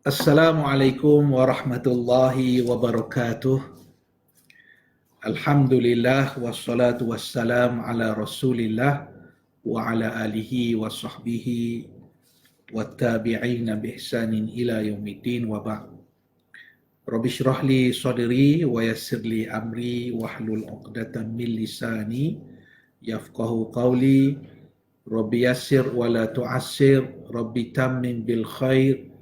Assalamualaikum warahmatullahi wabarakatuh. Alhamdulillah wassalatu wassalam ala Rasulillah wa ala alihi wa sahbihi wa tabi'ina bi ihsanin ila yaumiddin wa ba'd. Rabbi shrah li sadri wa yassir li amri wahlul 'uqdatam min lisani yafqahu qawli. Rabbi yassir wa la tu'assir, Rabbi tammim bil khair.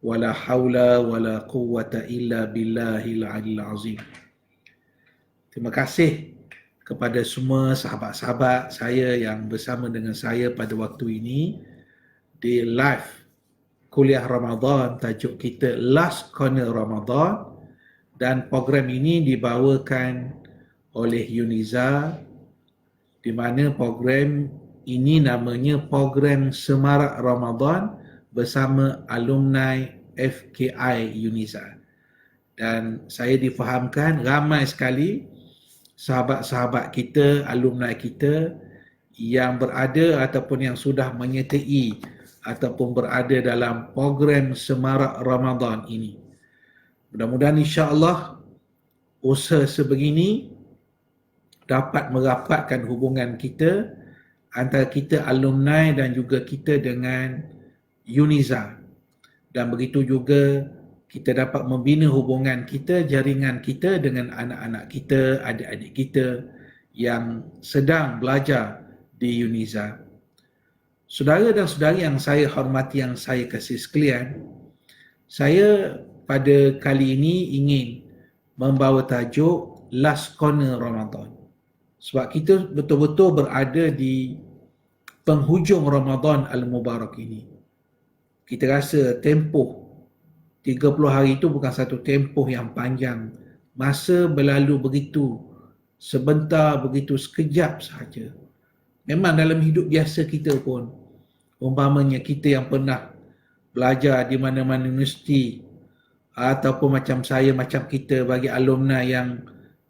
Wala haula wala quwwata illa billahil aliyil azim. Terima kasih kepada semua sahabat-sahabat saya yang bersama dengan saya pada waktu ini di live kuliah Ramadan, tajuk kita Last Corner Ramadan, dan program ini dibawakan oleh Uniza, di mana program ini namanya Program Semarak Ramadan bersama alumni FKI Uniza. Dan saya difahamkan ramai sekali sahabat-sahabat kita, alumni kita yang berada ataupun yang sudah menyertai ataupun berada dalam program Semarak Ramadan ini. Mudah-mudahan insya-Allah usaha sebegini dapat merapatkan hubungan kita antara kita alumni dan juga kita dengan Uniza. Dan begitu juga kita dapat membina hubungan kita, jaringan kita dengan anak-anak kita, adik-adik kita yang sedang belajar di Uniza. Saudara dan saudari yang saya hormati, yang saya kasih sekalian, saya pada kali ini ingin membawa tajuk Last Corner Ramadan. Sebab kita betul-betul berada di penghujung Ramadan Al-Mubarak ini. Kita rasa tempoh 30 hari itu bukan satu tempoh yang panjang. Masa berlalu begitu sebentar, begitu sekejap sahaja. Memang dalam hidup biasa kita pun, umpamanya kita yang pernah belajar di mana-mana universiti, ataupun macam saya, macam kita bagi alumni yang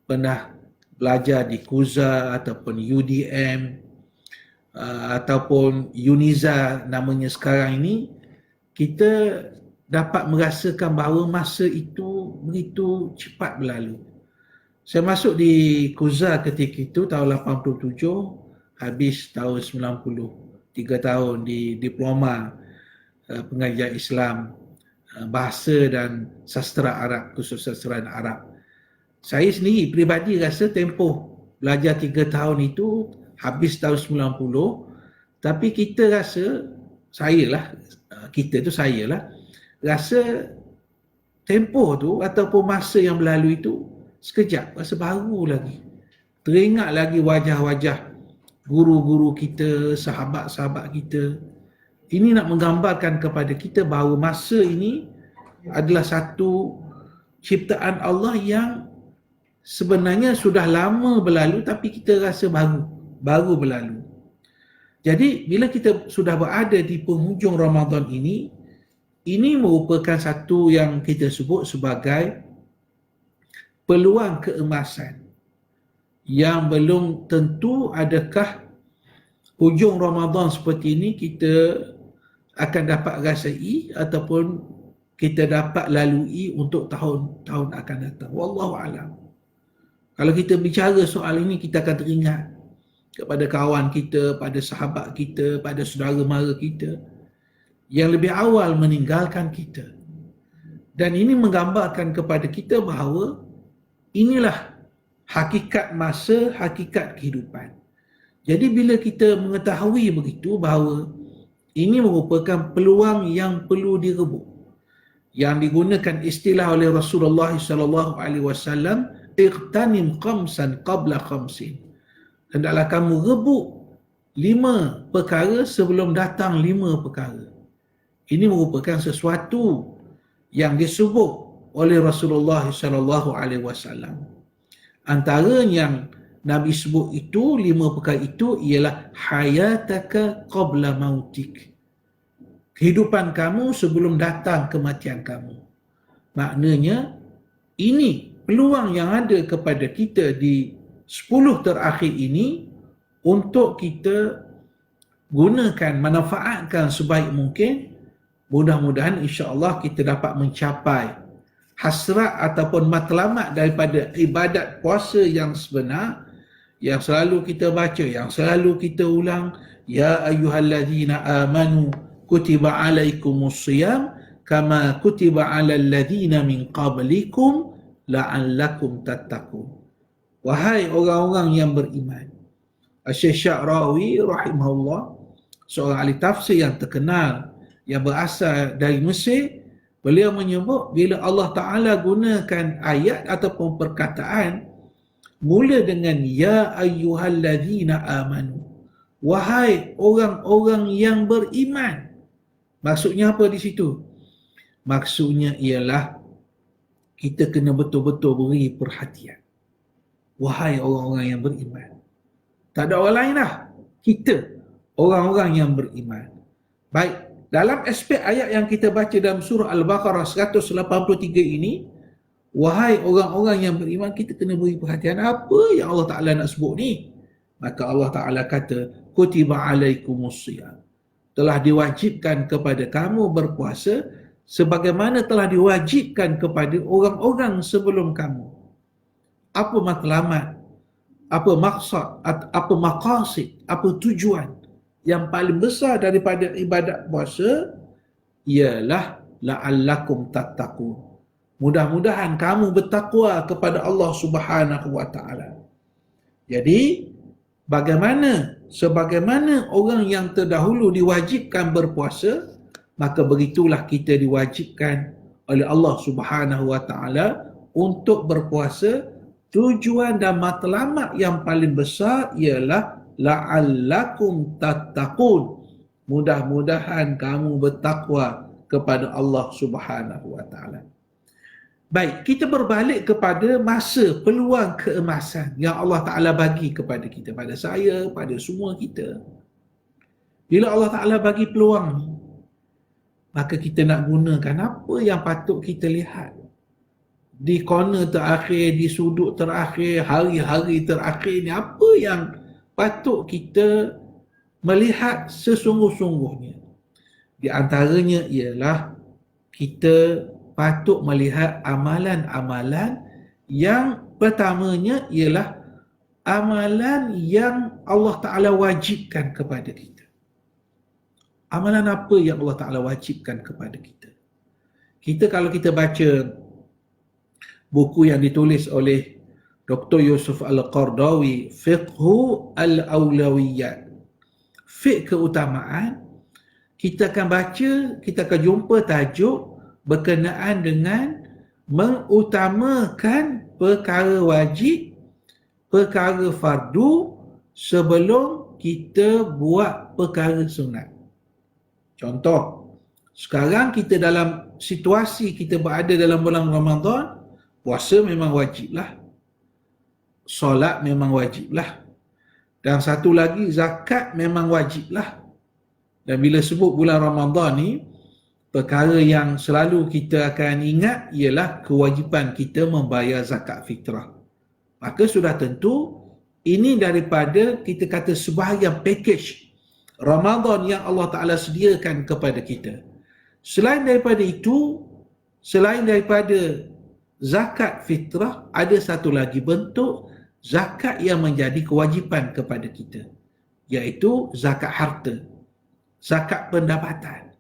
pernah belajar di KUZA ataupun UDM ataupun Uniza namanya sekarang ini, kita dapat merasakan bahawa masa itu begitu cepat berlalu. Saya masuk di KUZA ketika itu tahun 87, habis tahun 90, 3 tahun di diploma pengajian Islam, bahasa dan sastra Arab, khusus sastra Arab. Saya sendiri peribadi rasa tempoh belajar 3 tahun itu habis tahun 90, tapi kita rasa, kita tu saya lah, rasa tempoh tu ataupun masa yang berlalu itu sekejap, rasa baru lagi. Teringat lagi wajah-wajah guru-guru kita, sahabat-sahabat kita. Ini nak menggambarkan kepada kita bahawa masa ini adalah satu ciptaan Allah yang sebenarnya sudah lama berlalu tapi kita rasa baru berlalu. Jadi bila kita sudah berada di penghujung Ramadan ini merupakan satu yang kita sebut sebagai peluang keemasan yang belum tentu adakah hujung Ramadan seperti ini kita akan dapat rasai ataupun kita dapat lalui untuk tahun-tahun akan datang. Wallahu a'lam. Kalau kita bicara soal ini, kita akan teringat kepada kawan kita, pada sahabat kita, pada saudara mara kita yang lebih awal meninggalkan kita. Dan ini menggambarkan kepada kita bahawa inilah hakikat masa, hakikat kehidupan. Jadi bila kita mengetahui begitu bahawa ini merupakan peluang yang perlu direbut, yang digunakan istilah oleh Rasulullah SAW, iqtanim khamsan qabla khamsin. Hendaklah kamu rebut 5 perkara sebelum datang 5 perkara. Ini merupakan sesuatu yang disebut oleh Rasulullah SAW. Antara yang Nabi sebut itu, 5 perkara itu ialah hayataka qabla mautik. Kehidupan kamu sebelum datang kematian kamu. Maknanya ini peluang yang ada kepada kita di 10 terakhir ini untuk kita gunakan, manfaatkan sebaik mungkin Mudah-mudahan insya-Allah kita dapat mencapai hasrat ataupun matlamat daripada ibadat puasa yang sebenar, yang selalu kita baca, yang selalu kita ulang, ya ayyuhallazina amanu kutiba alaikumusiyam kama kutiba alal ladzina min qablikum la'allakum tattaqun. Wahai orang-orang yang beriman. Syekh Sya'rawi rahimahullah, seorang ahli tafsir yang terkenal yang berasal dari Mesir, beliau menyebut bila Allah Ta'ala gunakan ayat ataupun perkataan mula dengan ya ayyuhallazina amanu, wahai orang-orang yang beriman. Maksudnya apa di situ? Maksudnya ialah kita kena betul-betul beri perhatian. Wahai orang-orang yang beriman. Tak ada orang lain dah. Kita, orang-orang yang beriman. Baik, dalam aspek ayat yang kita baca dalam surah Al-Baqarah 183 ini, wahai orang-orang yang beriman, kita kena beri perhatian apa yang Allah Ta'ala nak sebut ni. Maka Allah Ta'ala kata, kutiba alaikumusiyam. Telah diwajibkan kepada kamu berpuasa sebagaimana telah diwajibkan kepada orang-orang sebelum kamu. Apa matlamat, apa maksud, apa maqasid, apa tujuan yang paling besar daripada ibadat puasa ialah la'allakum tattaqun. Mudah-mudahan kamu bertakwa kepada Allah Subhanahu wa taala. Jadi sebagaimana orang yang terdahulu diwajibkan berpuasa, maka begitulah kita diwajibkan oleh Allah Subhanahu wa taala untuk berpuasa. Tujuan dan matlamat yang paling besar ialah la'allakum tattaqun. Mudah-mudahan kamu bertakwa kepada Allah Subhanahu wa taala. Baik, kita berbalik kepada masa peluang keemasan yang Allah Ta'ala bagi kepada kita, pada saya, pada semua kita. Bila Allah Ta'ala bagi peluang ni, maka kita nak gunakan apa yang patut kita lihat. Di corner terakhir, di sudut terakhir, hari-hari terakhir ni, apa yang patut kita melihat sesungguh-sungguhnya. Di antaranya ialah kita patut melihat amalan-amalan yang pertamanya ialah amalan yang Allah Ta'ala wajibkan kepada kita. Amalan apa yang Allah Ta'ala wajibkan kepada kita? Kita kalau kita baca buku yang ditulis oleh Dr. Yusuf Al-Qardawi, Fiqhu Al-Awlawiyat, Fiqh keutamaan, kita akan baca, kita akan jumpa tajuk berkenaan dengan mengutamakan perkara wajib, perkara fardu sebelum kita buat perkara sunat. Contoh, sekarang kita dalam situasi kita berada dalam bulan Ramadan, puasa memang wajiblah, solat memang wajiblah, dan satu lagi zakat memang wajiblah. Dan bila sebut bulan Ramadan ni, perkara yang selalu kita akan ingat ialah kewajipan kita membayar zakat fitrah. Maka sudah tentu ini daripada kita kata sebahagian package Ramadan yang Allah Ta'ala sediakan kepada kita. Selain daripada itu, selain daripada zakat fitrah, ada satu lagi bentuk zakat yang menjadi kewajipan kepada kita, iaitu zakat harta, zakat pendapatan.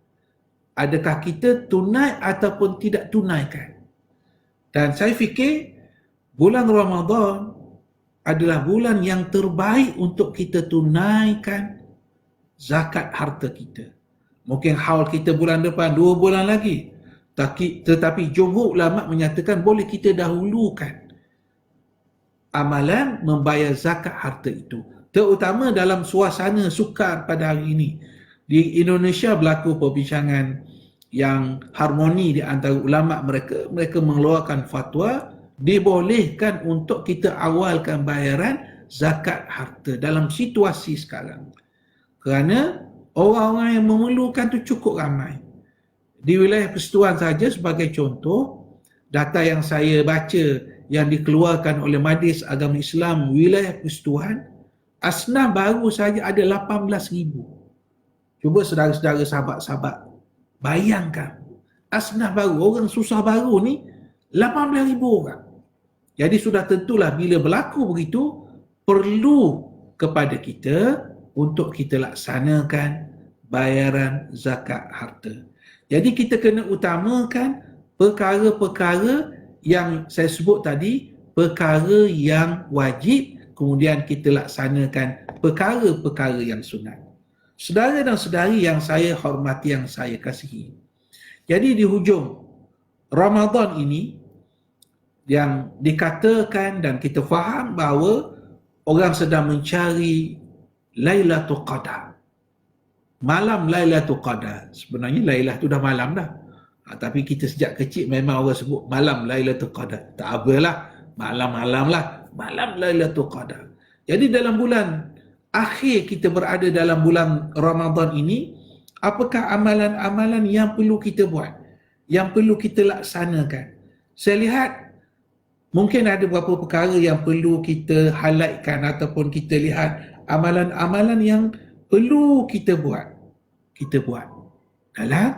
Adakah kita tunai ataupun tidak tunaikan? Dan saya fikir bulan Ramadan adalah bulan yang terbaik untuk kita tunaikan zakat harta kita. Mungkin haul kita bulan depan, 2 bulan lagi. Tetapi jumhur ulama menyatakan boleh kita dahulukan amalan membayar zakat harta itu. Terutama dalam suasana sukar pada hari ini. Di Indonesia berlaku perbincangan yang harmoni di antara ulama mereka. Mereka mengeluarkan fatwa dibolehkan untuk kita awalkan bayaran zakat harta dalam situasi sekarang. Kerana orang-orang yang memerlukan itu cukup ramai. Di wilayah Persekutuan saja sebagai contoh, data yang saya baca yang dikeluarkan oleh Majlis Agama Islam wilayah Persekutuan, asnaf baru saja ada 18,000. Cuba saudara-saudara sahabat-sahabat Bayangkan, asnaf baru, orang susah baru ni 18,000 orang. Jadi sudah tentulah bila berlaku begitu, perlu kepada kita untuk kita laksanakan bayaran zakat harta. Jadi kita kena utamakan perkara-perkara yang saya sebut tadi, perkara yang wajib, kemudian kita laksanakan perkara-perkara yang sunat. Saudara dan saudari yang saya hormati, yang saya kasihi. Jadi di hujung Ramadan ini, yang dikatakan dan kita faham bahawa orang sedang mencari Lailatul Qadar. Malam Lailatul Qadar. Sebenarnya Lailah tu dah malam dah. Tapi kita sejak kecil memang orang sebut malam Lailatul Qadar. Tak apalah, malam-malam lah. Malam Lailatul Qadar. Jadi dalam bulan akhir kita berada dalam bulan Ramadan ini, apakah amalan-amalan yang perlu kita buat? Yang perlu kita laksanakan? Saya lihat mungkin ada beberapa perkara yang perlu kita highlightkan ataupun kita lihat amalan-amalan yang perlu kita buat. Kita buat dalam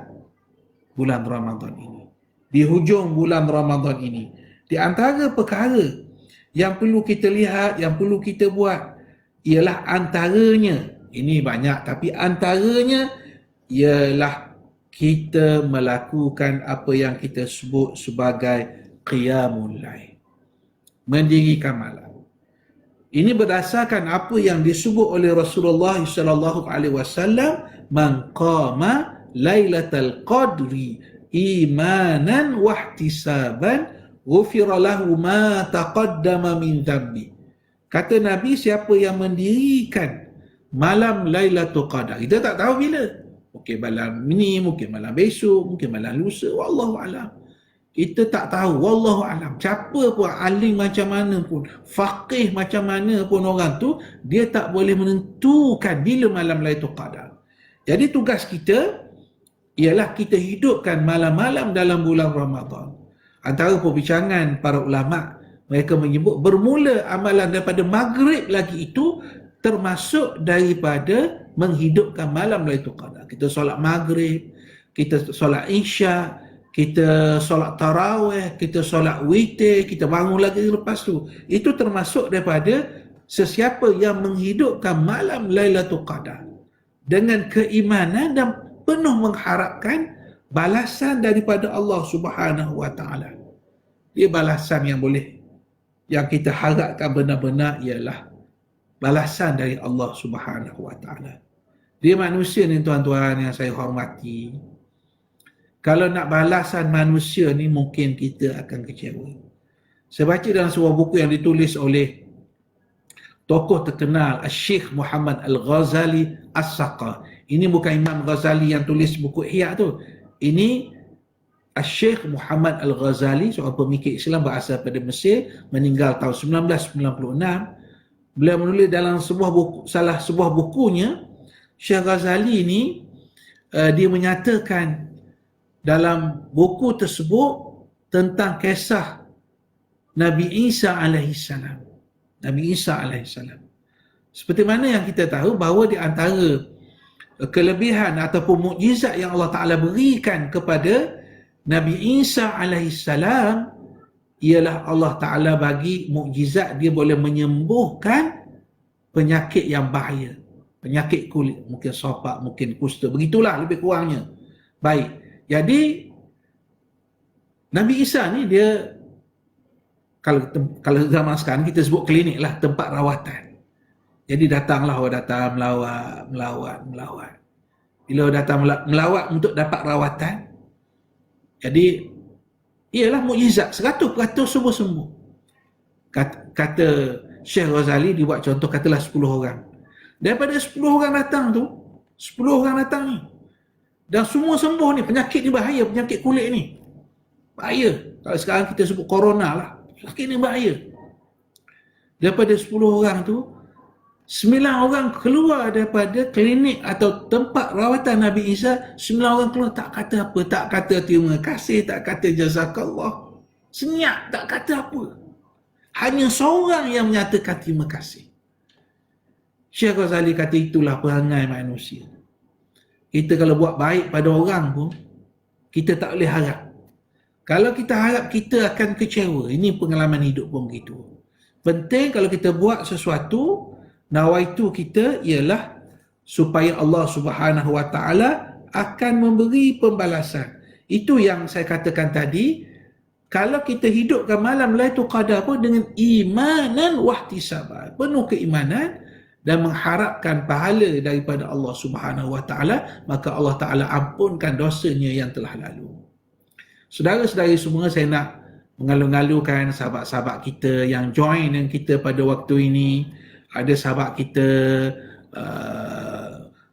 bulan Ramadan ini. Di hujung bulan Ramadan ini. Di antara perkara yang perlu kita lihat, yang perlu kita buat, ialah antaranya, ini banyak, tapi antaranya ialah kita melakukan apa yang kita sebut sebagai Qiyamul Lail. Mendirikan malam. Ini berdasarkan apa yang disebut oleh Rasulullah sallallahu alaihi wasallam, man qama lailatal qadri imanan wa ihtisaban ghufira lahu ma taqaddama min dhanbi. Kata Nabi, siapa yang mendirikan malam Lailatul Qadar, kita tak tahu bila. Mungkin malam ini, mungkin malam besok, mungkin malam lusa, wallahu alam. Kita tak tahu, wallahu alam. Siapa pun, alim macam mana pun, faqih macam mana pun orang tu, dia tak boleh menentukan bila malam Lailatul Qadar. Jadi tugas kita ialah kita hidupkan malam-malam dalam bulan Ramadan. Antara perbincangan para ulama', mereka menyebut bermula amalan daripada maghrib lagi itu termasuk daripada menghidupkan malam Lailatul Qadar. Kita solat maghrib, kita solat isyak, kita solat tarawih, kita solat witir, kita bangun lagi lepas tu. Itu termasuk daripada sesiapa yang menghidupkan malam Lailatul Qadar dengan keimanan dan penuh mengharapkan balasan daripada Allah Subhanahu wa taala. Dia balasan yang boleh, yang kita harapkan benar-benar ialah balasan dari Allah Subhanahu wa taala. Dia manusia ni tuan-tuan yang saya hormati. Kalau nak balasan manusia ni, mungkin kita akan kecewa. Saya baca dalam sebuah buku yang ditulis oleh tokoh terkenal Syekh Muhammad Al-Ghazali As-Saqah. Ini bukan Imam Ghazali yang tulis buku Ihya tu. Ini Syekh Muhammad Al-Ghazali, seorang pemikir Islam berasal pada Mesir, meninggal tahun 1996. Beliau menulis dalam salah sebuah bukunya, Syekh Ghazali ini dia menyatakan dalam buku tersebut tentang kisah Nabi Isa alaihissalam. Nabi Isa alaihissalam. Seperti mana yang kita tahu bahawa di antara kelebihan ataupun mukjizat yang Allah Ta'ala berikan kepada Nabi Isa alaihissalam ialah Allah Ta'ala bagi mukjizat dia boleh menyembuhkan penyakit yang bahaya. Penyakit kulit, mungkin sopak, mungkin kusta, begitulah lebih kurangnya. Baik, jadi Nabi Isa ni dia, kalau zaman sekarang kita sebut klinik lah, tempat rawatan. Jadi datanglah orang datang melawat. Bila orang datang melawat untuk dapat rawatan, jadi ialah mukjizat 100% sembuh. Kata Syekh Ghazali, dibuat contoh, katalah 10 orang. Daripada 10 orang datang tu, 10 orang datang ni, dan semua sembuh ni, penyakit ni bahaya, penyakit kulit ni bahaya. Kalau sekarang kita sebut corona lah, penyakit ni bahaya. Daripada 10 orang tu, 9 orang keluar daripada klinik atau tempat rawatan Nabi Isa. 9 orang keluar tak kata apa, tak kata terima kasih, tak kata jazakallah, senyap, tak kata apa. Hanya seorang yang menyatakan terima kasih. Syekh Ghazali kata itulah perangai manusia. Kita kalau buat baik pada orang pun, Kita tak boleh harap. Kalau kita harap, kita akan kecewa. Ini pengalaman hidup pun begitu. Penting kalau kita buat sesuatu, nawaitu kita ialah supaya Allah Subhanahu Wa Taala akan memberi pembalasan. Itu yang saya katakan tadi. Kalau kita hidupkan malam Lailatul Qadar pun dengan imanan wahtisaban, penuh keimanan dan mengharapkan pahala daripada Allah Subhanahu Wa Taala, maka Allah Taala ampunkan dosanya yang telah lalu. Saudara-saudari semua, saya nak mengalu-alukan sahabat-sahabat kita yang join dengan kita pada waktu ini. Ada sahabat kita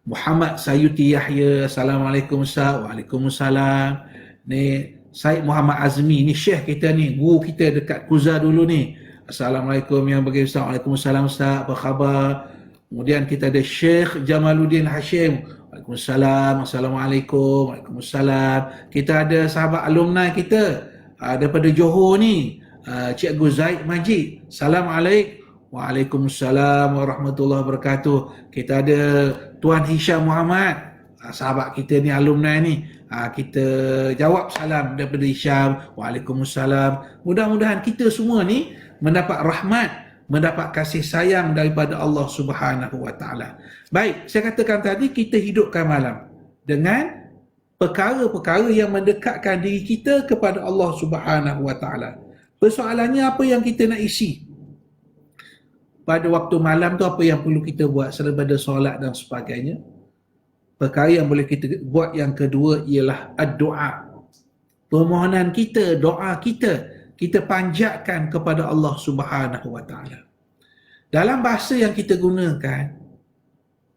Muhammad Sayuti Yahya. Assalamualaikum Ustaz. Waalaikumsalam. Ni Syed Muhammad Azmi, ni syekh kita ni, guru kita dekat Kuza dulu ni. Assalamualaikum yang bagi Ustaz. Waalaikumsalam Ustaz, apa khabar? Kemudian kita ada Syekh Jamaluddin Hashim. Waalaikumsalam. Assalamualaikum. Waalaikumsalam. Kita ada sahabat alumni kita daripada Johor ni, Cikgu Zaid Majid. Assalamualaikum. Waalaikumsalam warahmatullahi wabarakatuh. Kita ada Tuan Hisham Muhammad, sahabat kita ni, alumni ni. Kita jawab salam daripada Hisham. Waalaikumsalam. Mudah-mudahan kita semua ni mendapat rahmat, mendapat kasih sayang daripada Allah Subhanahu Wa Taala. Baik, saya katakan tadi, kita hidupkan malam dengan perkara-perkara yang mendekatkan diri kita kepada Allah Subhanahu Wa Taala. Persoalannya, apa yang kita nak isi pada waktu malam tu? Apa yang perlu kita buat selain daripada solat dan sebagainya? Perkara yang boleh kita buat yang kedua ialah ad-doa. Permohonan kita, doa kita panjatkan kepada Allah Subhanahu Wa Taala. Dalam bahasa yang kita gunakan,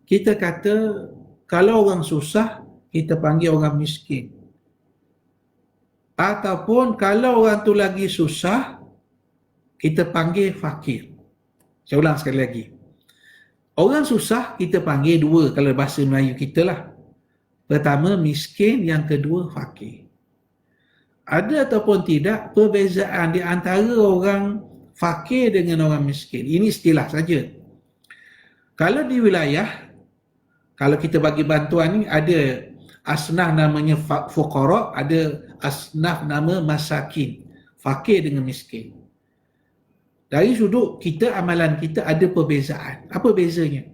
kita kata kalau orang susah, kita panggil orang miskin. Ataupun kalau orang tu lagi susah, kita panggil fakir. Saya ulang sekali lagi. Orang susah kita panggil dua kalau bahasa Melayu kita lah. Pertama miskin, yang kedua fakir. Ada ataupun tidak perbezaan di antara orang fakir dengan orang miskin. Ini istilah saja. Kalau di wilayah, kalau kita bagi bantuan ni, ada asnaf namanya fuqara, ada asnaf nama masakin. Fakir dengan miskin. Dari sudut kita, amalan kita ada perbezaan. Apa bezanya?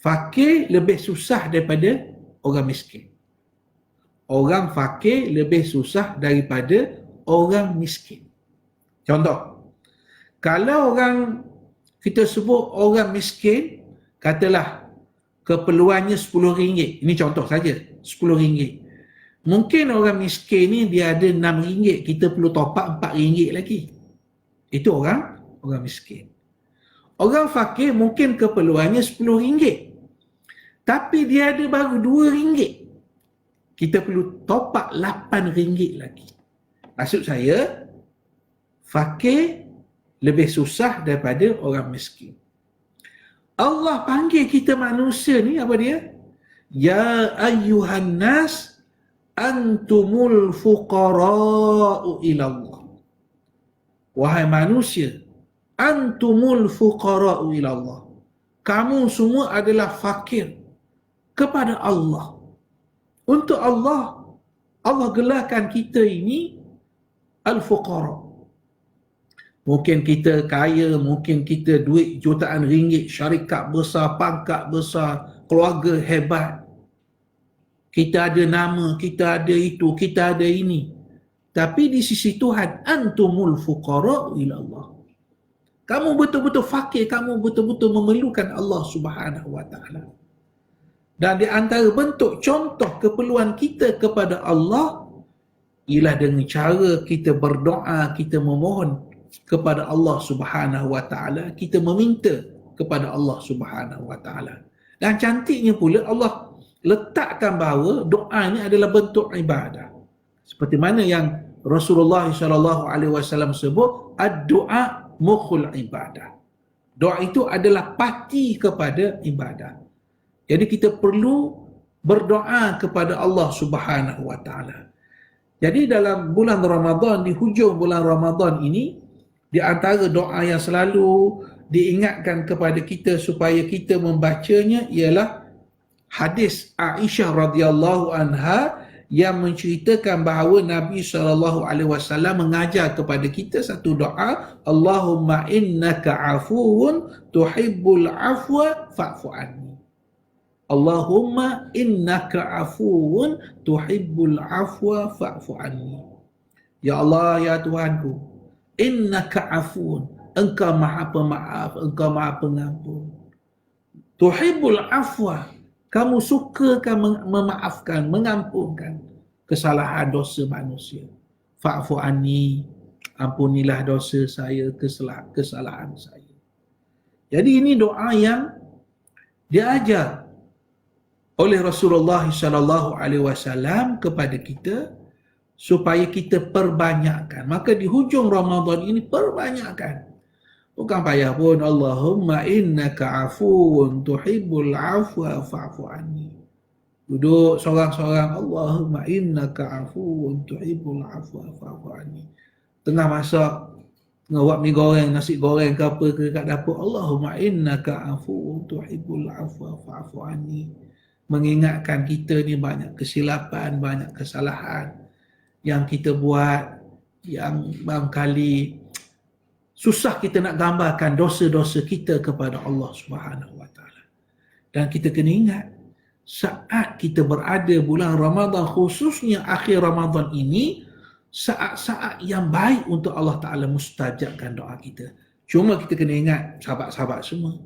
Fakir lebih susah daripada orang miskin. Orang fakir lebih susah daripada orang miskin. Contoh, kalau orang, kita sebut orang miskin, katalah keperluannya RM10. Ini contoh saja, RM10. Mungkin orang miskin ni dia ada RM6, kita perlu top up RM4 lagi. Itu orang miskin. Orang fakir mungkin keperluannya RM10, tapi dia ada baru RM2. Kita perlu top up RM8 lagi. Maksud saya, fakir lebih susah daripada orang miskin. Allah panggil kita manusia ni, apa dia? Ya ayyuhan nas antumul fuqara'u ilallah. Wahai manusia, antumul fuqara'u ilallah. Kamu semua adalah fakir kepada Allah. Untuk Allah, Allah gelarkan kita ini al-fuqara. Mungkin kita kaya, mungkin kita duit jutaan ringgit, syarikat besar, pangkat besar, keluarga hebat. Kita ada nama, kita ada itu, kita ada ini. Tapi di sisi Tuhan, antumul fuqara ila Allah. Kamu betul-betul fakir, kamu betul-betul memerlukan Allah Subhanahu Wa Taala. Dan di antara bentuk contoh keperluan kita kepada Allah ialah dengan cara kita berdoa, kita memohon kepada Allah Subhanahu Wa Taala, kita meminta kepada Allah Subhanahu Wa Taala. Dan cantiknya pula Allah letakkan bahawa doa ini adalah bentuk ibadah. Seperti mana yang Rasulullah SAW sebut, ad-doa mukhul ibadah. Doa itu adalah parti kepada ibadah. Jadi kita perlu berdoa kepada Allah Subhanahu Wa Taala. Jadi dalam bulan Ramadan, di hujung bulan Ramadan ini, di antara doa yang selalu diingatkan kepada kita supaya kita membacanya ialah hadis Aisyah radhiyallahu anha yang menceritakan bahawa Nabi SAW mengajar kepada kita satu doa, Allahumma innaka afuwun tuhibbul afwa fa'fu anni. Allahumma innaka afuwun tuhibbul afwa fa'fu anni. Ya Allah, ya Tuhanku, innaka afuwun, engkau maha pemaaf, engkau maha pengampun. Tuhibbul afwa, kamu sukakan memaafkan, mengampunkan kesalahan dosa manusia. Fa'fu anni, ampunilah dosa saya, kesalahan saya. Jadi ini doa yang diajar oleh Rasulullah SAW kepada kita supaya kita perbanyakkan. Maka di hujung Ramadan ini perbanyakkan. Bukan payah pun, Allahumma innaka afuwun tuhibbul afwa fa'fu anni. Duduk seorang-seorang, Allahumma innaka afuwun tuhibbul afwa fa'fu anni. Tengah masak, tengah buat mi goreng, nasi goreng ke apa ke kat dapur, Allahumma innaka afuwun tuhibbul afwa fa'fu anni. Mengingatkan kita ni banyak kesilapan, banyak kesalahan yang kita buat, yang barangkali susah kita nak gambarkan dosa-dosa kita kepada Allah Subhanahu Wa Taala. Dan kita kena ingat, saat kita berada bulan Ramadan, khususnya akhir Ramadan ini, saat-saat yang baik untuk Allah Ta'ala mustajabkan doa kita. Cuma kita kena ingat, sahabat-sahabat semua,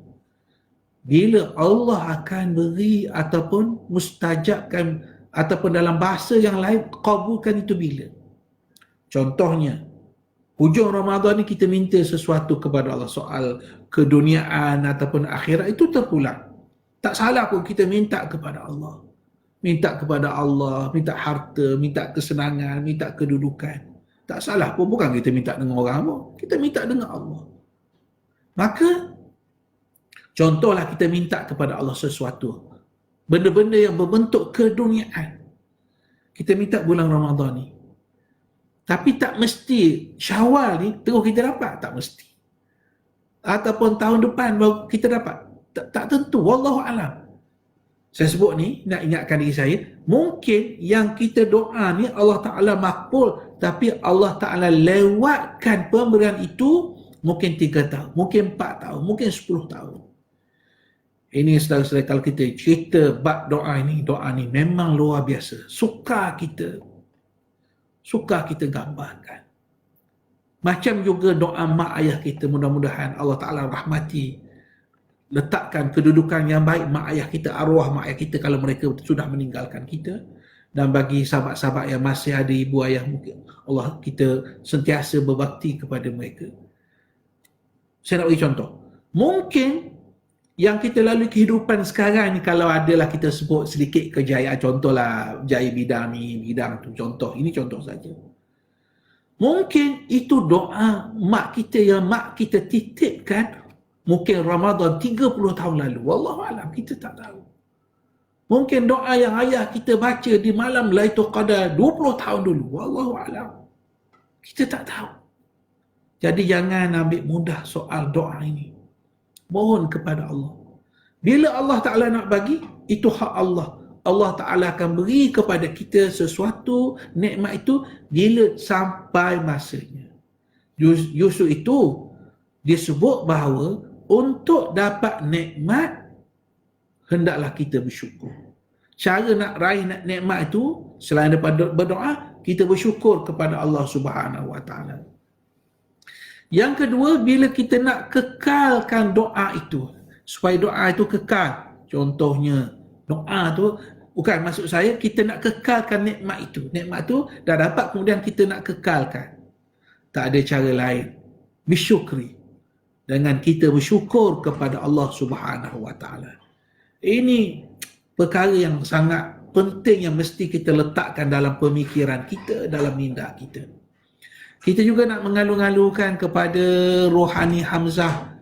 bila Allah akan beri ataupun mustajabkan, ataupun dalam bahasa yang lain, kabulkan itu bila? Contohnya, hujung Ramadan ni kita minta sesuatu kepada Allah, soal keduniaan ataupun akhirat, itu terpulang. Tak salah pun kita minta kepada Allah. Minta kepada Allah, minta harta, minta kesenangan, minta kedudukan. Tak salah pun, bukan kita minta dengan orang pun. Kita minta dengan Allah. Maka, contohlah kita minta kepada Allah sesuatu. Benda-benda yang berbentuk keduniaan. Kita minta bulan Ramadan ni. Tapi tak mesti Syawal ni terus kita dapat. Tak mesti. Ataupun tahun depan baru kita dapat. Tak tentu. Wallahualam. Saya sebut ni, nak ingatkan diri saya, mungkin yang kita doa ni Allah Ta'ala makbul, tapi Allah Ta'ala lewatkan pemberian itu mungkin 3 tahun, mungkin 4 tahun, mungkin 10 tahun. Ini saudara-saudara, kalau kita cerita bab doa ni memang luar biasa. Suka kita gambarkan. Macam juga doa mak ayah kita, mudah-mudahan Allah Ta'ala rahmati, letakkan kedudukan yang baik mak ayah kita, arwah mak ayah kita kalau mereka sudah meninggalkan kita. Dan bagi sahabat-sahabat yang masih ada ibu ayah, mungkin Allah kita sentiasa berbakti kepada mereka. Saya nak beri contoh. Mungkin yang kita lalui kehidupan sekarang ni, kalau adalah kita sebut sedikit kejayaan, contohlah jaya bidang ni, bidang tu, contoh. Ini contoh saja. Mungkin itu doa mak kita yang mak kita titipkan mungkin Ramadan 30 tahun lalu. Wallahualam, kita tak tahu. Mungkin doa yang ayah kita baca di malam Lailatul Qadar 20 tahun dulu. Wallahualam, kita tak tahu. Jadi jangan ambil mudah soal doa ini. Mohon kepada Allah. Bila Allah Ta'ala nak bagi, itu hak Allah. Allah Ta'ala akan beri kepada kita sesuatu, nikmat itu, bila sampai masanya. Justru itu, disebut bahawa untuk dapat nikmat, hendaklah kita bersyukur. Cara nak raih nikmat itu, selain daripada berdoa, kita bersyukur kepada Allah Subhanahu Wa Ta'ala. Yang kedua, bila kita nak kekalkan doa itu, supaya doa itu kekal. Contohnya, doa tu, bukan maksud saya, kita nak kekalkan nikmat itu. Nikmat itu dah dapat, kemudian kita nak kekalkan. Tak ada cara lain. Bisyukri. Dengan kita bersyukur kepada Allah Subhanahu Wa Ta'ala. Ini perkara yang sangat penting yang mesti kita letakkan dalam pemikiran kita, dalam minda kita. Kita juga nak mengalu-alukan kepada Rohani Hamzah.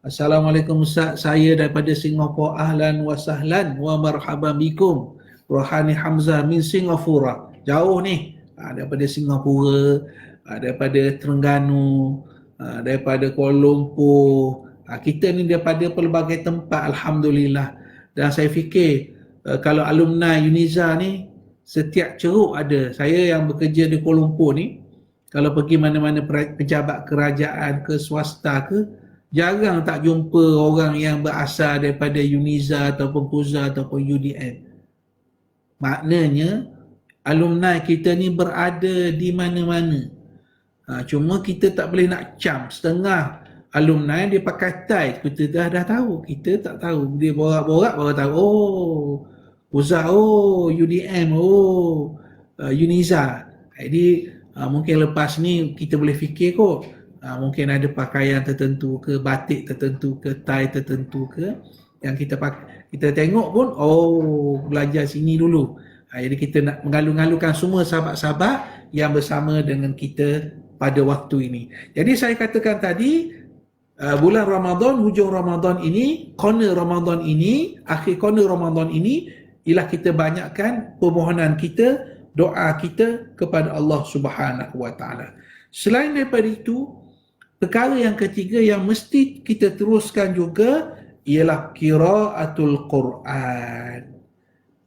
Assalamualaikum Ustaz, saya daripada Singapura, ahlan wa sahlan wa marhaban bikum. Rohani Hamzah min Singapura. Jauh ni, daripada Singapura, daripada Terengganu, daripada Kuala Lumpur. Kita ni daripada pelbagai tempat, alhamdulillah. Dan saya fikir kalau alumni Uniza ni setiap ceruk ada. Saya yang bekerja di Kuala Lumpur ni, kalau pergi mana-mana pejabat kerajaan ke swasta ke, jarang tak jumpa orang yang berasal daripada UNIZA ataupun KUZA ataupun UDM. Maknanya alumni kita ni berada di mana-mana. Cuma kita tak boleh nak cam. Setengah alumni dia pakai tie, kita dah tahu, kita tak tahu. Dia borak-borak baru tahu, oh KUZA, oh UDM, oh UNIZA. Jadi mungkin lepas ni kita boleh fikir kot, mungkin ada pakaian tertentu ke, batik tertentu ke, tie tertentu ke yang kita pakai, kita tengok pun, oh belajar sini dulu. Jadi kita nak mengalu-ngalukan semua sahabat-sahabat yang bersama dengan kita pada waktu ini. Jadi saya katakan tadi, bulan Ramadan, hujung Ramadan ini, corner Ramadan ini, akhir corner Ramadan ini, ialah kita banyakkan permohonan kita, doa kita kepada Allah Subhanahu wa taala. Selain daripada itu, perkara yang ketiga yang mesti kita teruskan juga ialah qiraatul Quran.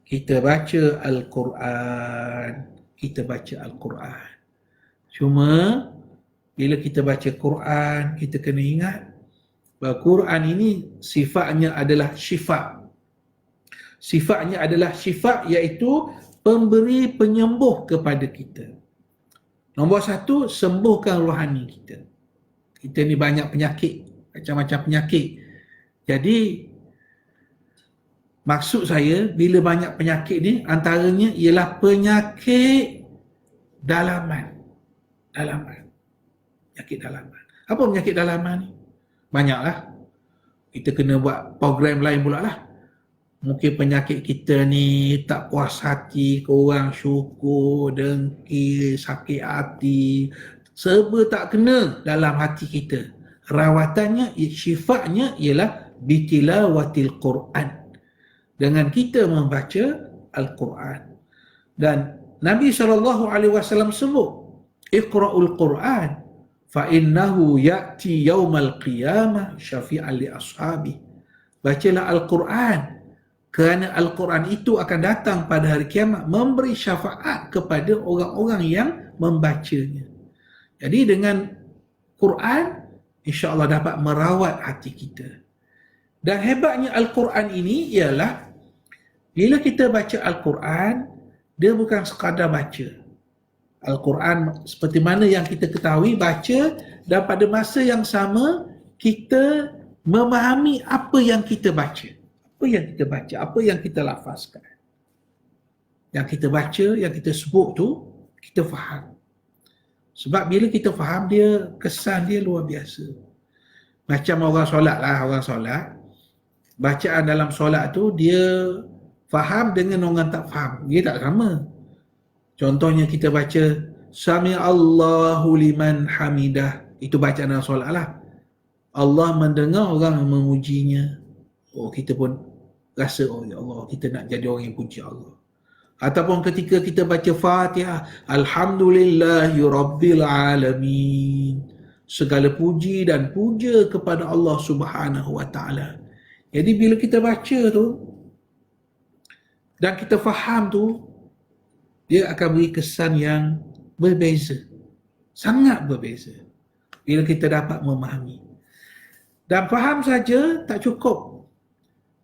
Kita baca Al-Quran, kita baca Al-Quran. Cuma bila kita baca Quran, kita kena ingat bahawa Quran ini sifatnya adalah syifa. Sifatnya adalah syifa, iaitu pemberi penyembuh kepada kita. Nombor satu, sembuhkan rohani kita. Kita ni banyak penyakit, macam-macam penyakit. Jadi maksud saya, bila banyak penyakit ni, antaranya ialah penyakit dalaman. Penyakit dalaman. Apa penyakit dalaman ni? Banyaklah. Kita kena buat program lain pula lah. Mungkin penyakit kita ni tak puas hati, kurang syukur, dengki, sakit hati, serba tak kena dalam hati kita. Rawatannya, syifatnya ialah bitilawatil Quran. Dengan kita membaca Al-Quran. Dan Nabi SAW sebut, Iqra'ul Quran fa innahu ya'ti yawmal qiyamah syafi'an li ashabi. Bacalah Al-Quran, kerana Al-Quran itu akan datang pada hari kiamat memberi syafaat kepada orang-orang yang membacanya. Jadi dengan Quran, insya-Allah dapat merawat hati kita. Dan hebatnya Al-Quran ini ialah bila kita baca Al-Quran, dia bukan sekadar baca. Al-Quran seperti mana yang kita ketahui, baca, dan pada masa yang sama kita memahami apa yang kita baca. Apa yang kita baca, apa yang kita lafazkan. Yang kita baca, yang kita sebut tu, kita faham. Sebab bila kita faham dia, kesan dia luar biasa. Macam orang solat lah, orang solat. Bacaan dalam solat tu, dia faham dengan orang tak faham. Dia tak sama. Contohnya kita baca, Sami Allahu liman hamidah. Itu bacaan dalam solat lah. Allah mendengar orang yang memujinya. Oh, kita pun rasa, oh ya Allah, kita nak jadi orang yang puji Allah. Ataupun ketika kita baca Fatihah, Alhamdulillahi Rabbil Alamin. Segala puji dan puja kepada Allah Subhanahu wa taala. Jadi bila kita baca tu dan kita faham tu, dia akan beri kesan yang berbeza. Sangat berbeza. Bila kita dapat memahami. Dan faham saja tak cukup.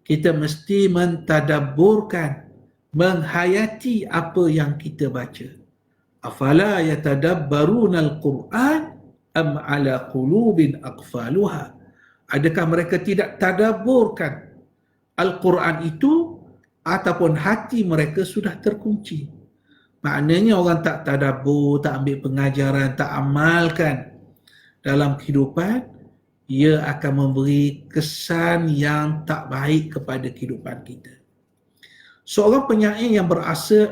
Kita mesti mentadabburkan, menghayati apa yang kita baca. Afala yatadabbaruna al-Quran am ala qulubin aqfaluha. Adakah mereka tidak tadabburkan Al-Quran itu ataupun hati mereka sudah terkunci? Maknanya orang tak tadabbur, tak ambil pengajaran, tak amalkan dalam kehidupan, ia akan memberi kesan yang tak baik kepada kehidupan kita. Seorang penyair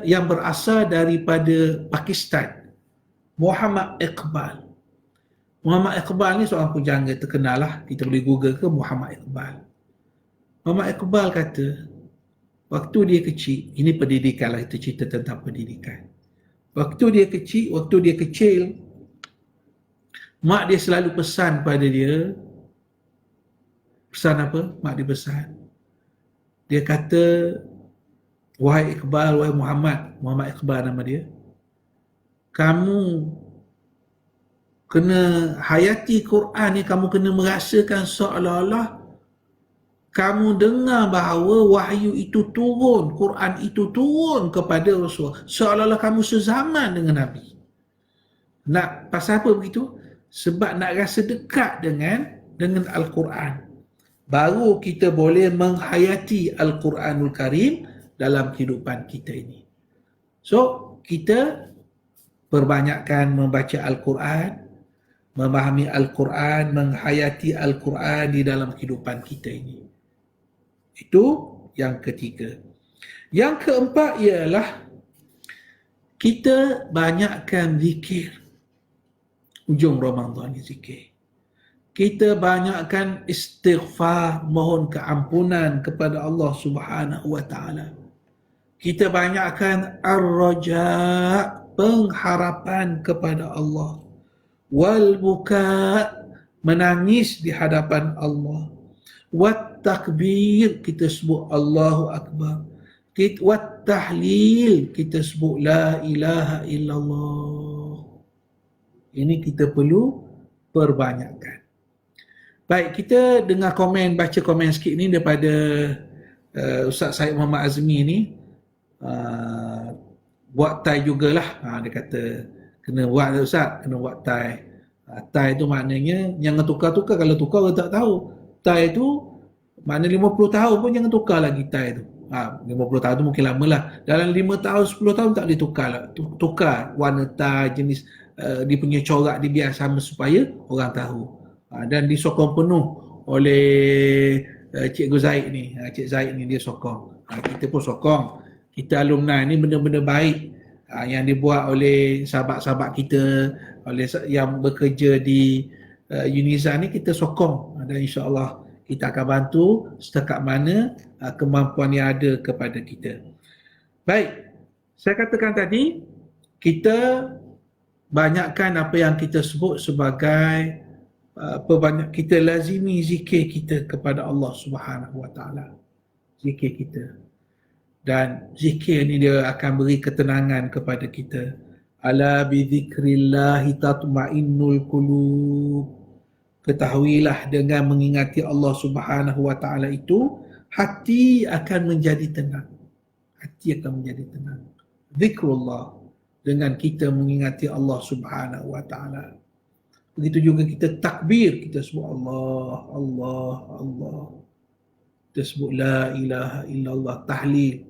yang berasal daripada Pakistan, Muhammad Iqbal. Muhammad Iqbal ni seorang pujangga terkenal lah. Kita boleh google ke Muhammad Iqbal. Muhammad Iqbal kata, waktu dia kecil, ini pendidikan lah, kita cerita tentang pendidikan. Waktu dia kecil, mak dia selalu pesan pada dia. Pesan apa? Mak dia pesan. Dia kata, Wahai Iqbal, wahai Muhammad Iqbal nama dia, kamu kena hayati Quran ni, kamu kena merasakan seolah-olah kamu dengar bahawa wahyu itu turun, Quran itu turun kepada Rasul, seolah-olah kamu sezaman dengan Nabi. Nak pasal apa begitu? Sebab nak rasa dekat dengan Al-Quran. Baru kita boleh menghayati Al-Quranul Karim dalam kehidupan kita ini. So, kita perbanyakkan membaca Al-Quran, memahami Al-Quran, menghayati Al-Quran di dalam kehidupan kita ini. Itu yang ketiga. Yang keempat ialah kita banyakkan zikir. Ujung Ramadan ni zikir. Kita banyakkan istighfar, mohon keampunan kepada Allah Subhanahu wa taala. Kita banyakkan ar-raja, pengharapan kepada Allah. Wal buka, menangis di hadapan Allah. Wat takbir, kita sebut Allahu Akbar. Wat tahlil, kita sebut la ilaha illallah. Ini kita perlu perbanyakkan. Baik, kita dengar komen, baca komen sikit ni daripada Ustaz Syed Muhammad Azmi ni. Buat tai jugalah. Dia kata kena buat Ustaz, kena buat tai. Tai tu maknanya jangan tukar-tukar, kalau tukar orang tak tahu. Tai tu makna 50 tahun pun jangan tukar lagi tai tu. 50 tahun tu mungkin lama lah. Dalam 5 tahun, 10 tahun tak boleh tukar lah. Tukar warna tai, jenis dia punya corak dia biar sama supaya orang tahu. Dan disokong penuh oleh Cikgu Zaid ni. Cik Zaid ni dia sokong. Kita pun sokong. Kita alumni ni benda-benda baik yang dibuat oleh sahabat-sahabat kita, oleh yang bekerja di UNIZA ni, kita sokong. Dan insya-Allah kita akan bantu setakat mana kemampuan yang ada kepada kita. Baik, saya katakan tadi, kita banyakkan apa yang kita sebut sebagai kita lazimi zikir kita kepada Allah Subhanahu wa taala. Zikir kita. Dan zikir ni dia akan beri ketenangan kepada kita. Ala bi dzikrillahi tatma'innul qulub. Ketahuilah dengan mengingati Allah Subhanahu wa taala itu, hati akan menjadi tenang. Hati akan menjadi tenang. Zikrullah, dengan kita mengingati Allah Subhanahu wa taala. Begitu juga kita takbir, kita sebut Allah, Allah, Allah. Kita sebut la ilaha illallah, tahlil.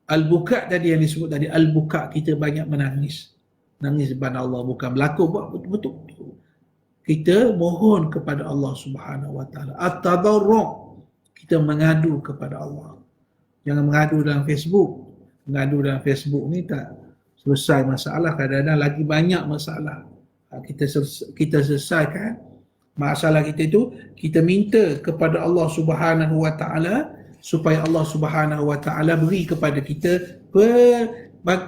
Al-buka tadi yang disebut tadi, al-buka, kita banyak menangis. Nangis depan Allah, bukan berlaku, buat betul-betul. Kita mohon kepada Allah Subhanahu wa taala. At-tadarru', kita mengadu kepada Allah. Jangan mengadu dalam Facebook. Mengadu dalam Facebook ni tak selesai masalah, kadang-kadang lagi banyak masalah. Kita selesaikan masalah kita itu, kita minta kepada Allah Subhanahu wa taala supaya Allah Subhanahu wa taala beri kepada kita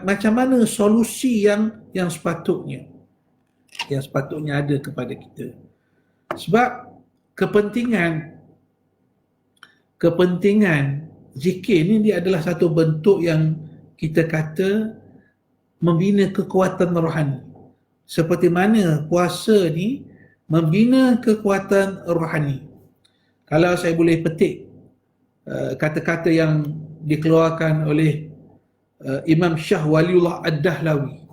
macam mana solusi yang sepatutnya ada kepada kita. Sebab kepentingan zikir ni dia adalah satu bentuk yang kita kata membina kekuatan rohani. Seperti mana puasa ni membina kekuatan rohani. Kalau saya boleh petik kata-kata yang dikeluarkan oleh Imam Shah Waliullah Ad-Dahlawi,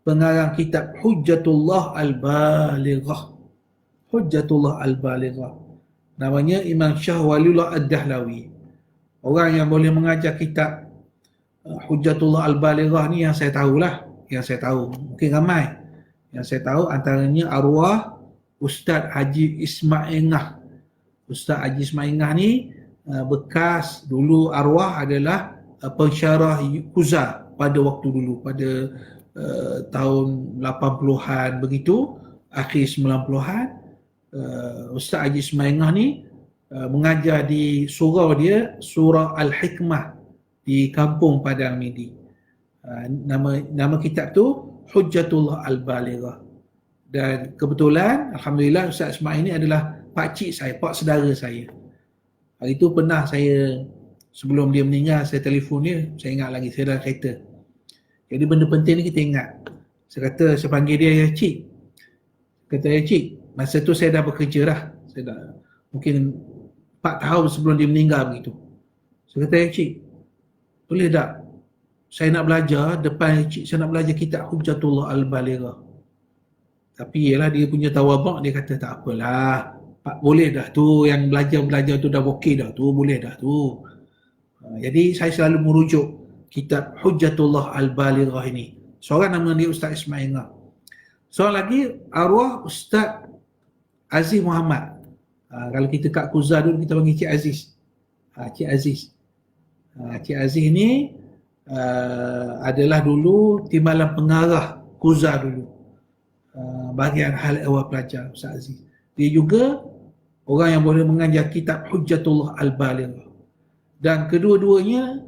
pengarang kitab Hujjatullah Al-Balighah. Hujjatullah Al-Balighah. Namanya Imam Shah Waliullah Ad-Dahlawi. Orang yang boleh mengajar kitab Hujjatullah Al-Balighah ni yang saya tahulah, yang saya tahu. Mungkin ramai. Yang saya tahu antaranya arwah Ustaz Haji Ismail Ngah. Ustaz Haji Ismail Ngah ni bekas dulu arwah adalah pensyarah Kuza pada waktu dulu, pada tahun 80-an begitu, akhir 90-an. Ustaz Haji Ismail Ngah ni mengajar di surau dia, Surau Al-Hikmah di Kampung Padang Midi. Nama kitab tu Hujjatullah Al-Balighah. Dan kebetulan alhamdulillah Ustaz Ismail ni adalah pakcik saya, pak saudara saya. Hari itu pernah saya Sebelum dia meninggal, saya telefon dia, saya ingat lagi, saya dalam kereta. Jadi benda penting ni kita ingat. Saya panggil dia, ya cik. Kata, ya cik, masa tu saya dah bekerja dah. Saya dah, mungkin 4 tahun sebelum dia meninggal begitu. Saya kata, ya cik, boleh tak? Saya nak belajar, depan ya cik, saya nak belajar kitab Hujjatullah Al-Balighah. Tapi ialah dia punya tawabak, dia kata, tak apalah. Pak, boleh dah tu, yang belajar tu dah okey dah tu, boleh dah tu. Jadi saya selalu merujuk kitab Hujjatullah Al-Balighah ini. Seorang nama dia Ustaz Ismail Ngah. Seorang lagi arwah Ustaz Aziz Muhammad. Kalau kita kat Kuzah dulu kita panggil Cik Aziz. Cik Aziz. Cik Aziz ni adalah dulu timbalan pengarah Kuzah dulu. Bahagian hal awal pelajar Ustaz Aziz. Dia juga orang yang boleh mengajar kitab Hujjatullah Al-Balighah. Dan kedua-duanya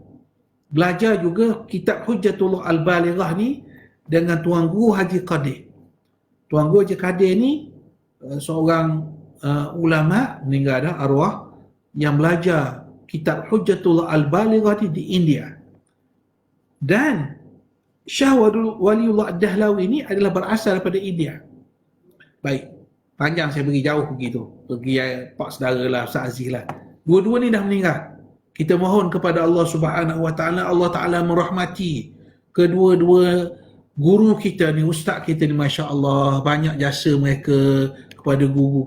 belajar juga kitab Hujjatullah Al-Balighah ni dengan Tuan Guru Haji Qadir. Tuan Guru Haji Qadir ni seorang ulama meninggal dah, arwah, yang belajar kitab Hujjatullah Al-Balighah di India. Dan Syah Waliullah Ad-Dahlawi ni adalah berasal daripada India. Baik, panjang saya pergi jauh begitu. Pergi pak saudara lah, Ustaz Aziz lah. Dua-dua ni dah meninggal. Kita mohon kepada Allah Subhanahu Wa Taala, Allah Taala merahmati kedua-dua guru kita ni, ustaz kita ni, masya-Allah, banyak jasa mereka kepada guru,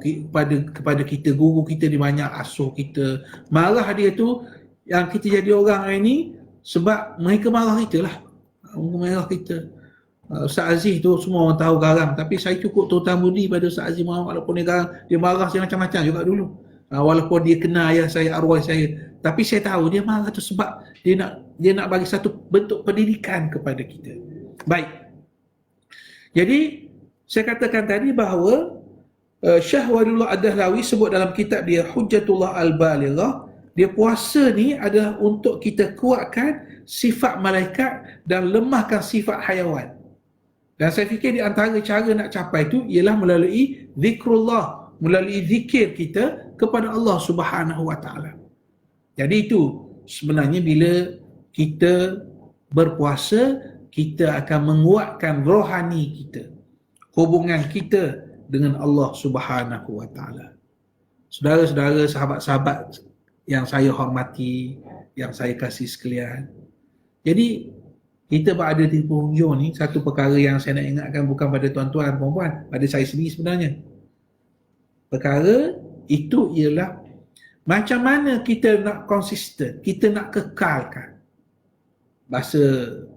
kepada kita. Guru kita ni banyak asuh kita. Marah dia tu yang kita jadi orang hari ni sebab mereka marah kita lah. Marah kita. Ustaz Aziz tu semua orang tahu garang, tapi saya cukup tuan budi pada Ustaz Aziz Muhammad, walaupun dia garang, dia marah saya macam-macam juga dulu. Walaupun dia kenal ayah saya, arwah saya, tapi saya tahu dia marah tu sebab dia nak bagi satu bentuk pendidikan kepada kita. Baik. Jadi saya katakan tadi bahawa Syah Waliullah Ad-Dahlawi sebut dalam kitab dia Hujjatullah Al-Balighah, dia puasa ni adalah untuk kita kuatkan sifat malaikat dan lemahkan sifat haiwan. Dan saya fikir di antara cara nak capai itu ialah melalui zikrullah, melalui zikir kita kepada Allah Subhanahu Wa Taala. Jadi itu sebenarnya bila kita berpuasa, kita akan menguatkan rohani kita, hubungan kita dengan Allah Subhanahu Wa Taala. Saudara-saudara, sahabat-sahabat yang saya hormati, yang saya kasih sekalian. Jadi kita berada di penghujung ni, satu perkara yang saya nak ingatkan bukan pada tuan-tuan dan puan-puan, pada saya sendiri sebenarnya. Perkara itu ialah macam mana kita nak konsisten, kita nak kekalkan. Bahasa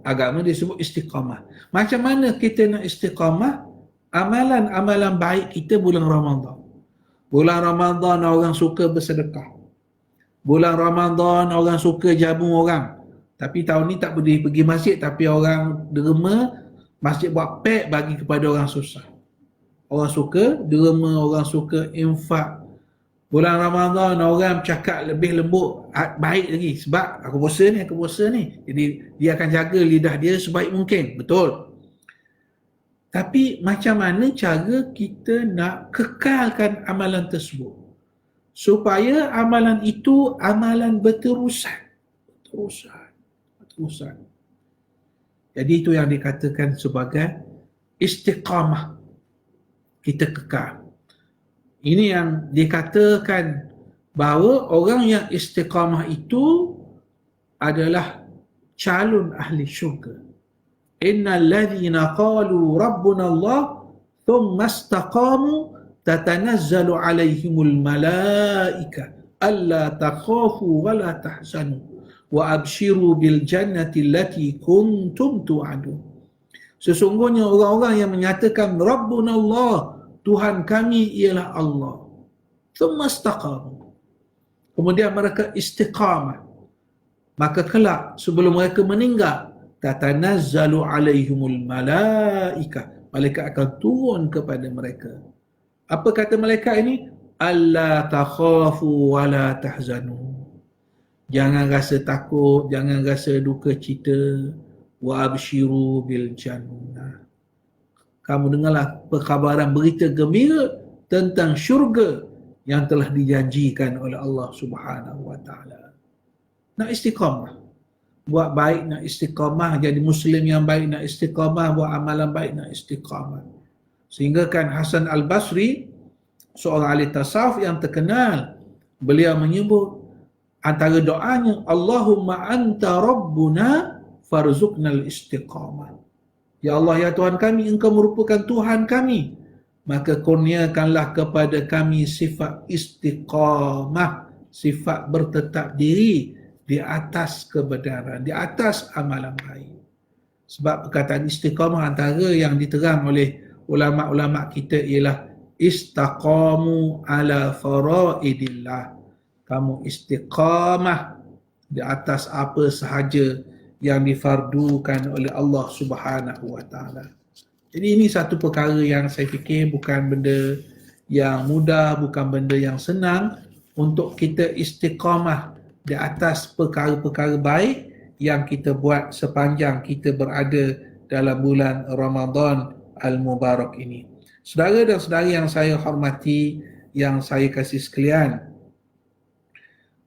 agama dia sebut istiqamah. Macam mana kita nak istiqamah? Amalan-amalan baik kita bulan Ramadan. Bulan Ramadan orang suka bersedekah. Bulan Ramadan orang suka jamu orang. Tapi tahun ni tak boleh pergi masjid, tapi orang derma masjid buat pack bagi kepada orang susah. Orang suka derma, orang suka infak. Bulan Ramadan orang cakap lebih lembut, baik lagi sebab aku puasa ni. Jadi dia akan jaga lidah dia sebaik mungkin. Betul. Tapi macam mana cara kita nak kekalkan amalan tersebut supaya amalan itu amalan berterusan. Jadi itu yang dikatakan sebagai istiqamah. Kita kekal. Ini yang dikatakan bahawa orang yang istiqamah itu adalah calon ahli syurga. Innal ladzina qalu rabbuna Allah thumma istaqamu tatanazzalu alaihimul malaika alla takhafu wa la tahzanu wa abshiru bil jannati allati kuntum tu'adun. Sesungguhnya orang-orang yang menyatakan rabbuna Allah, Tuhan kami ialah Allah, thumma istaqamu, kemudian mereka istiqamah, maka kelak sebelum mereka meninggal, tatanazzalu alaihimul malaika, malaikat akan turun kepada mereka. Apa kata malaikat ini? Alla takhafu wa la tahzanu. Jangan rasa takut, jangan rasa duka cita. Wa abshiru bil jannah. Kamu dengarlah perkhabaran, berita gembira tentang syurga yang telah dijanjikan oleh Allah Subhanahu Wa Taala. nak istiqamah. Buat baik nak istiqamah, jadi muslim yang baik nak istiqamah, buat amalan baik nak istiqamah. Sehingga kan Hasan Al-Basri, seorang ahli tasawuf yang terkenal, beliau menyebut antara doanya, Allahumma anta rabbuna farzuqnal istiqamah. Ya Allah, ya Tuhan kami, engkau merupakan Tuhan kami, maka kurniakanlah kepada kami sifat istiqamah, sifat bertetap diri di atas kebenaran, di atas amalan baik. Sebab perkataan istiqamah antara yang diterang oleh ulama-ulama kita ialah istaqamu ala faraidillah. Kamu istiqamah di atas apa sahaja yang difardukan oleh Allah Subhanahu wa taala. Jadi ini satu perkara yang saya fikir bukan benda yang mudah, bukan benda yang senang untuk kita istiqamah di atas perkara-perkara baik yang kita buat sepanjang kita berada dalam bulan Ramadan Al-Mubarak ini. Saudara dan saudari yang saya hormati, yang saya kasih sekalian,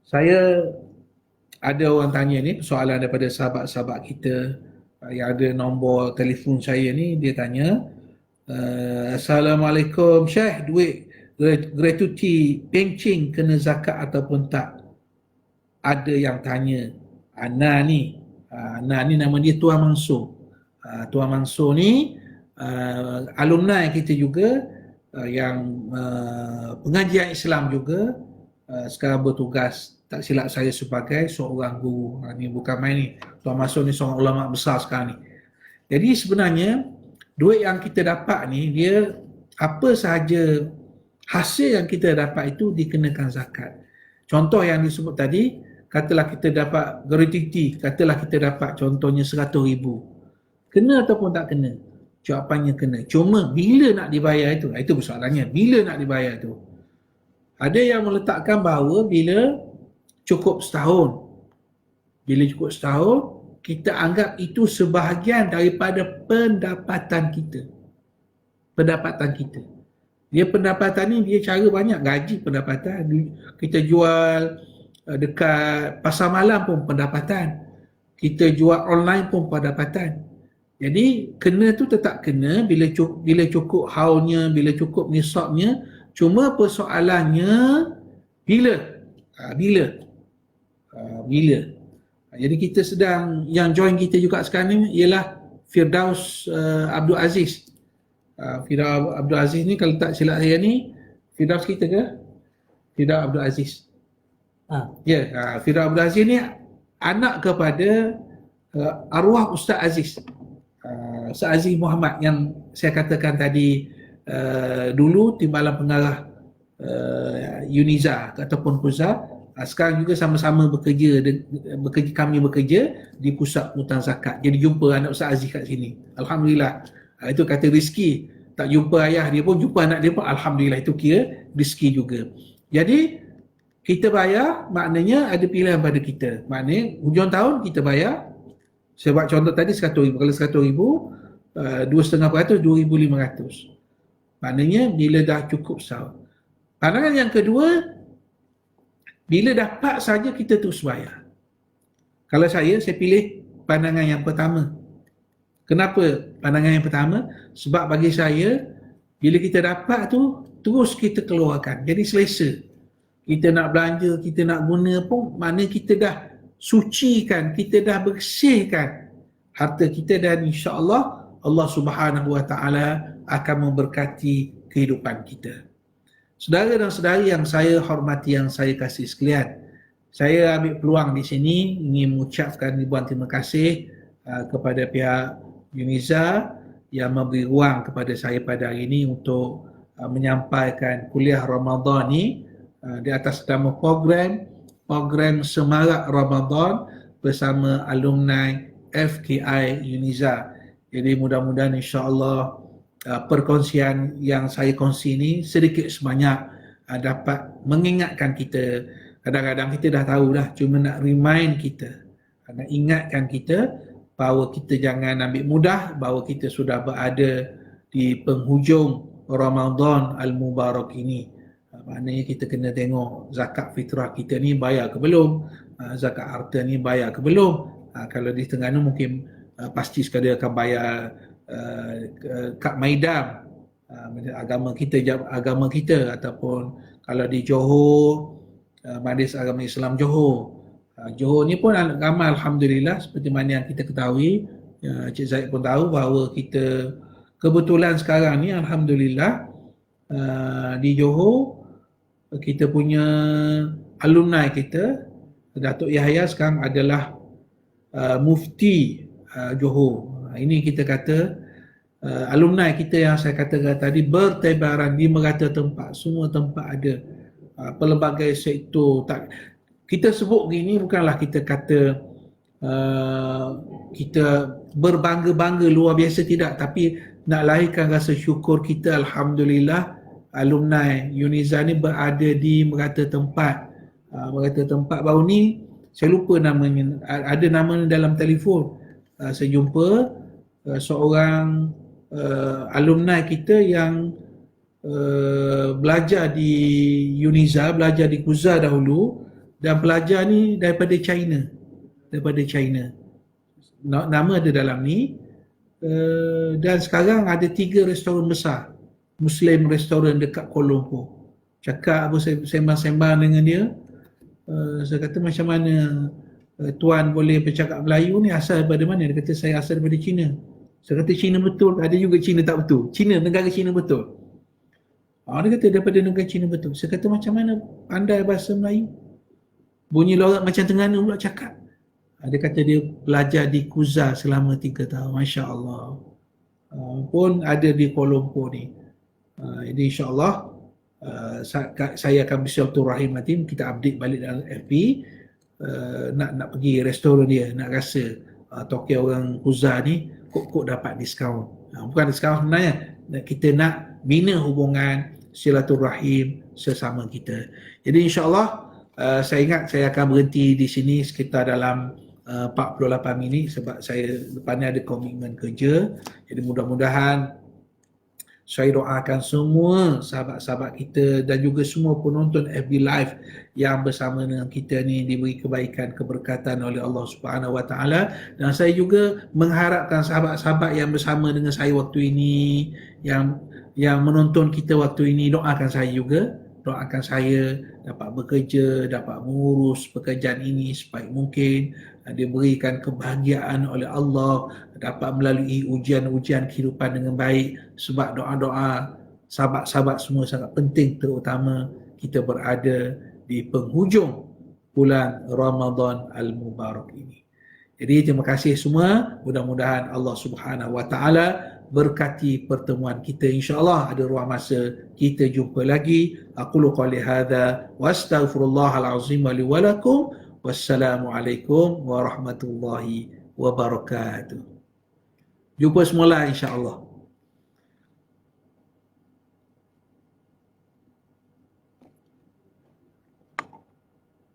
saya ada orang tanya ni, soalan daripada sahabat-sahabat kita yang ada nombor telefon saya ni, dia tanya, Assalamualaikum Syekh, duit gratuiti pencing kena zakat ataupun tak? Ada yang tanya. Ana ni nama dia Tuan Mansur. Tuan Mansur ni alumni kita juga, yang pengajian Islam juga, sekarang bertugas, tak silap saya, sebagai seorang guru. Ni bukan main ni. Tuan Mansur ni seorang ulama besar sekarang ni. Jadi sebenarnya duit yang kita dapat ni, dia apa sahaja hasil yang kita dapat itu dikenakan zakat. Contoh yang disebut tadi, katalah kita dapat gratuiti, katalah kita dapat contohnya 100,000. Kena ataupun tak kena? Jawapannya kena. Cuma bila nak dibayar itu? Itu persoalannya. Bila nak dibayar itu? Ada yang meletakkan bahawa bila cukup setahun. Bila cukup setahun, kita anggap itu sebahagian daripada pendapatan kita. Pendapatan kita. Dia pendapatan ni, dia cara banyak. Gaji pendapatan. Kita jual dekat pasar malam pun pendapatan. Kita jual online pun pendapatan. Jadi kena tu tetap kena bila cukup haulnya, bila cukup nisabnya. Cuma persoalannya bila. Jadi kita sedang, yang join kita juga sekarang ni ialah Firdaus Abdul Aziz. Firdaus Abdul Aziz ni, kalau tak silap saya ni, Firdaus kita ke? Firdaus Abdul Aziz. Firdaus Abdul Aziz ni anak kepada arwah Ustaz Aziz. Ustaz Aziz Muhammad yang saya katakan tadi, dulu timbalan pengarah Uniza ataupun Kuza. Sekarang juga sama-sama bekerja, kami bekerja di pusat pungutan zakat. Jadi jumpa anak Ustaz Aziz kat sini. Alhamdulillah. Itu kata rezeki. Tak jumpa ayah dia pun, jumpa anak dia pun, alhamdulillah, itu kira rezeki juga. Jadi kita bayar, maknanya ada pilihan pada kita. Maknanya hujung tahun kita bayar. Saya buat contoh tadi 100,000. Kalau 100,000, 2,5%, 2,500. Maknanya bila dah cukup setahun. Pandangan yang kedua, bila dapat saja kita terus bayar. Kalau saya pilih pandangan yang pertama. Kenapa pandangan yang pertama? Sebab bagi saya, bila kita dapat tu, terus kita keluarkan. Jadi selesa. Kita nak belanja, kita nak guna pun, maknanya kita dah sucikan, kita dah bersihkan harta kita, dan insya-Allah Allah Subhanahu wa taala akan memberkati kehidupan kita. Saudara dan saudari yang saya hormati, yang saya kasih sekalian, saya ambil peluang di sini ingin mengucapkan ribuan terima kasih kepada pihak Uniza yang memberi ruang kepada saya pada hari ini untuk menyampaikan kuliah Ramadan ni di atas nama program Semarak Ramadan bersama alumni FKI Uniza. Jadi mudah-mudahan insya-Allah perkongsian yang saya kongsi ini sedikit sebanyak dapat mengingatkan kita. Kadang-kadang kita dah tahu dah, cuma nak remind kita, nak ingatkan kita bahawa kita jangan ambil mudah bahawa kita sudah berada di penghujung Ramadan Al-Mubarak ini. Maknanya kita kena tengok zakat fitrah kita ni bayar ke belum, zakat harta ni bayar ke belum. Kalau di Terengganu mungkin pasti sekali akan bayar kad maidam, agama kita, ataupun kalau di Johor, Majlis Agama Islam Johor. Johor ni pun ramai alhamdulillah, seperti mana yang kita ketahui, Cik Zaid pun tahu bahawa kita kebetulan sekarang ni alhamdulillah di Johor kita punya alumni kita, Datuk Yahya sekarang adalah mufti Johor. Ini kita kata alumni kita yang saya katakan tadi bertebaran di merata tempat, semua tempat ada, pelbagai sektor. Kita sebut begini bukanlah kita kata kita berbangga-bangga luar biasa, tidak, tapi nak lahirkan rasa syukur kita. Alhamdulillah alumni UNIZA ni berada di merata tempat. Merata tempat baru ni saya lupa namanya, ada nama dalam telefon. Saya jumpa seorang alumni kita yang belajar di UNIZA, belajar di Kuza dahulu, dan pelajar ni daripada China. Nama ada dalam ni. Dan sekarang ada 3 restoran besar Muslim restoran dekat Kuala Lumpur. Cakap apa, saya sembang-sembang dengan dia, saya kata macam mana tuan boleh bercakap Melayu ni, asal daripada mana? Dia kata saya asal daripada China. Saya kata China betul, ada juga China tak betul. Negara China betul. Dia kata daripada negara China betul. Saya kata macam mana pandai bahasa Melayu? Bunyi lorat macam Terengganu pula cakap. Dia kata dia belajar di Kuza selama 3 tahun. Masya Allah. Pun ada di Kuala Lumpur ni. Jadi insyaAllah saya akan bersilaturahim nanti, kita update balik dalam FB. Nak pergi restoran dia, nak rasa toke orang Kuza ni kok dapat diskaun. Bukan diskaun sebenarnya, kita nak bina hubungan silaturahim sesama kita. Jadi insyaAllah saya ingat saya akan berhenti di sini sekitar dalam 48 minit sebab saya lepas ni ada komitmen kerja. Jadi mudah-mudahan saya doakan semua sahabat-sahabat kita dan juga semua penonton FB Live yang bersama dengan kita ni diberi kebaikan, keberkatan oleh Allah Subhanahu Wa Taala. Dan saya juga mengharapkan sahabat-sahabat yang bersama dengan saya waktu ini, yang menonton kita waktu ini, doakan saya juga. Doakan saya dapat bekerja, dapat mengurus pekerjaan ini sebaik mungkin, diberikan kebahagiaan oleh Allah, dapat melalui ujian-ujian kehidupan dengan baik. Sebab doa-doa sahabat-sahabat semua sangat penting, terutama kita berada di penghujung bulan Ramadan Al-Mubarak ini. Jadi terima kasih semua. Mudah-mudahan Allah Subhanahu Wa Taala berkati pertemuan kita. InsyaAllah ada ruang masa kita jumpa lagi. Aqulu qali hadha wa astaghfirullahal azim wa li wa lakum. Wassalamualaikum warahmatullahi wabarakatuh. Jumpa semula insyaAllah.